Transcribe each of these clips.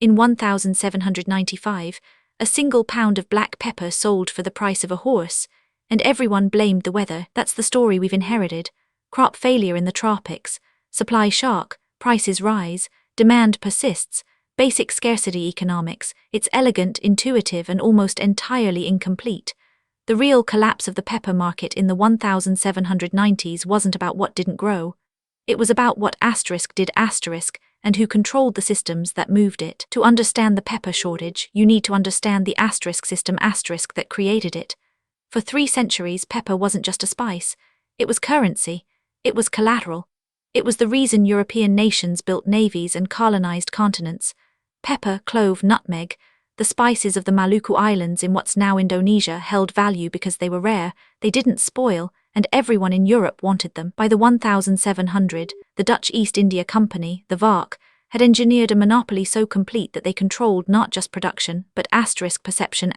In 1795, a single pound of black pepper sold for the price of a horse, and everyone blamed the weather. That's the story we've inherited. Crop failure in the tropics, supply shock, prices rise, demand persists, basic scarcity economics. It's elegant, intuitive, and almost entirely incomplete. The real collapse of the pepper market in the 1790s wasn't about what didn't grow. It was about what did and who controlled the systems that moved it. To understand the pepper shortage, you need to understand the system that created it. For 3 centuries, pepper wasn't just a spice. It was currency. It was collateral. It was the reason European nations built navies and colonized continents. Pepper, clove, nutmeg, the spices of the Maluku Islands in what's now Indonesia held value because they were rare, they didn't spoil, and everyone in Europe wanted them. By the 1700, the Dutch East India Company, the VARC, had engineered a monopoly so complete that they controlled not just production, but perception.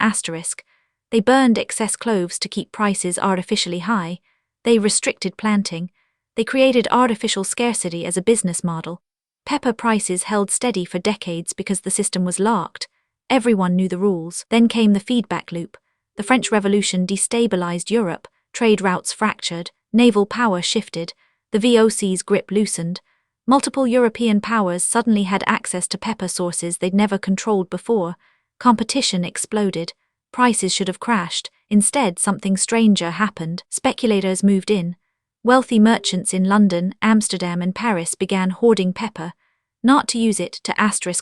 They burned excess cloves to keep prices artificially high. They restricted planting. They created artificial scarcity as a business model. Pepper prices held steady for decades because the system was locked. Everyone knew the rules. Then came the feedback loop. The French Revolution destabilized Europe, trade routes fractured, naval power shifted, the VOC's grip loosened. Multiple European powers suddenly had access to pepper sources they'd never controlled before. Competition exploded. Prices should have crashed. Instead, something stranger happened. Speculators moved in. Wealthy merchants in London, Amsterdam, and Paris began hoarding pepper, not to use it, to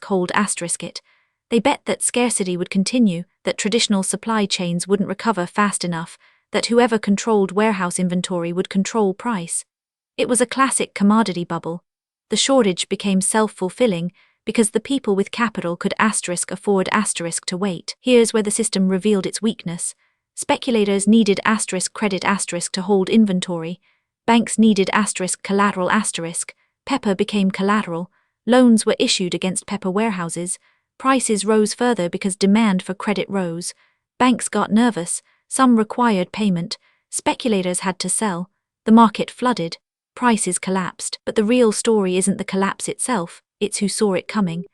hold it. They bet that scarcity would continue, that traditional supply chains wouldn't recover fast enough, that whoever controlled warehouse inventory would control price. It was a classic commodity bubble. The shortage became self-fulfilling because the people with capital could afford to wait. Here's where the system revealed its weakness. Speculators needed credit to hold inventory. Banks needed collateral. Pepper became collateral. Loans were issued against pepper warehouses. Prices rose further because demand for credit rose. Banks got nervous. Some required payment. Speculators had to sell. The market flooded. Prices collapsed. But the real story isn't the collapse itself, it's who saw it coming.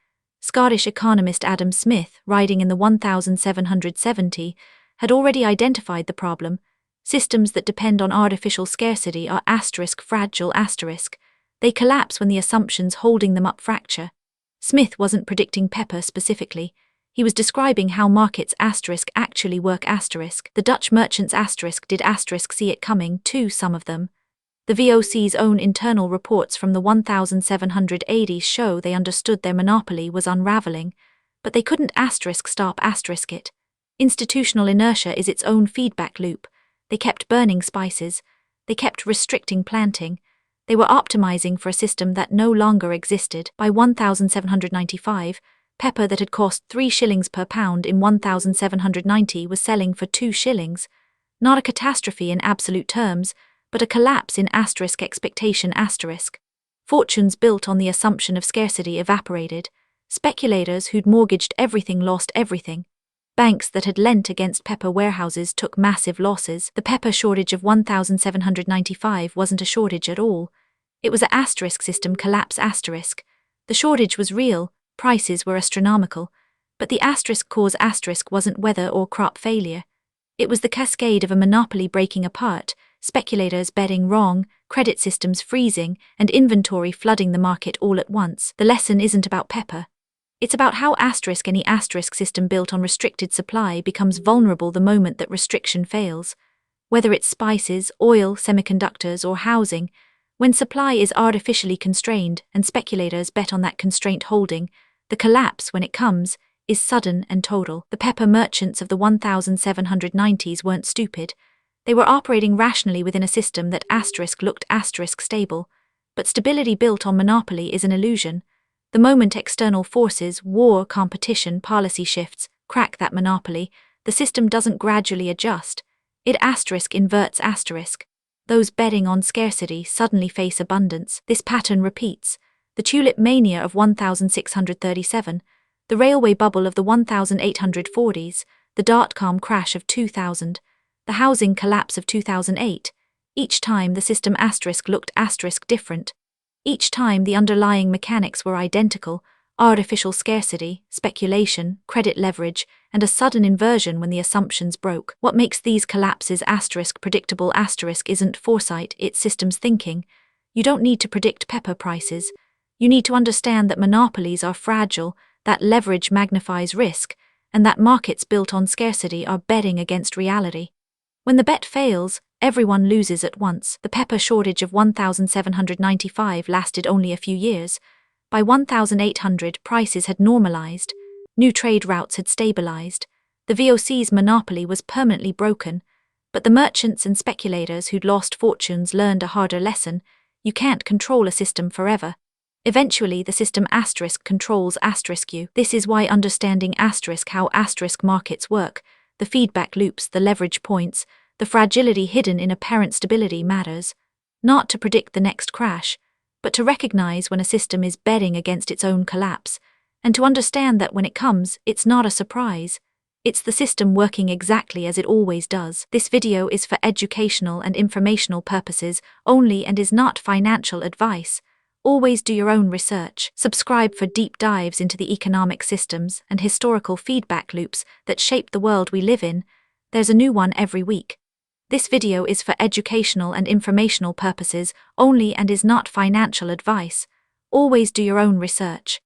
Scottish economist Adam Smith, writing in the 1770, had already identified the problem. Systems that depend on artificial scarcity are fragile. They collapse when the assumptions holding them up fracture. Smith wasn't predicting pepper specifically. He was describing how markets actually work. The Dutch merchants did see it coming too, some of them. The VOC's own internal reports from the 1780s show they understood their monopoly was unraveling, but they couldn't stop it. Institutional inertia is its own feedback loop. They kept burning spices. They kept restricting planting. They were optimizing for a system that no longer existed. By 1795, pepper that had cost 3 shillings per pound in 1790 was selling for 2 shillings. Not a catastrophe in absolute terms, but a collapse in expectation. Fortunes built on the assumption of scarcity evaporated. Speculators who'd mortgaged everything lost everything. Banks that had lent against pepper warehouses took massive losses. The pepper shortage of 1795 wasn't a shortage at all. It was a system collapse. The shortage was real, prices were astronomical, but the cause wasn't weather or crop failure. It was the cascade of a monopoly breaking apart, speculators betting wrong, credit systems freezing, and inventory flooding the market all at once. The lesson isn't about pepper. It's about how any system built on restricted supply becomes vulnerable the moment that restriction fails. Whether it's spices, oil, semiconductors, or housing, when supply is artificially constrained and speculators bet on that constraint holding, the collapse, when it comes, is sudden and total. The pepper merchants of the 1790s weren't stupid. They were operating rationally within a system that looked stable. But stability built on monopoly is an illusion. The moment external forces, war, competition, policy shifts, crack that monopoly, the system doesn't gradually adjust. It inverts. Those betting on scarcity suddenly face abundance. This pattern repeats. The tulip mania of 1637, the railway bubble of the 1840s, the dot-com crash of 2000, the housing collapse of 2008. Each time the system looked different. Each time the underlying mechanics were identical, artificial scarcity, speculation, credit leverage, and a sudden inversion when the assumptions broke. What makes these collapses predictable isn't foresight, it's systems thinking. You don't need to predict pepper prices. You need to understand that monopolies are fragile, that leverage magnifies risk, and that markets built on scarcity are betting against reality. When the bet fails, everyone loses at once. The pepper shortage of 1795 lasted only a few years. By 1800, prices had normalized. New trade routes had stabilized. The VOC's monopoly was permanently broken. But the merchants and speculators who'd lost fortunes learned a harder lesson. You can't control a system forever. Eventually, the system controls you. This is why understanding how markets work, the feedback loops, the leverage points, the fragility hidden in apparent stability matters. Not to predict the next crash, but to recognize when a system is betting against its own collapse, and to understand that when it comes, it's not a surprise. It's the system working exactly as it always does. This video is for educational and informational purposes only and is not financial advice. Always do your own research. Subscribe for deep dives into the economic systems and historical feedback loops that shape the world we live in. There's a new one every week. This video is for educational and informational purposes only and is not financial advice. Always do your own research.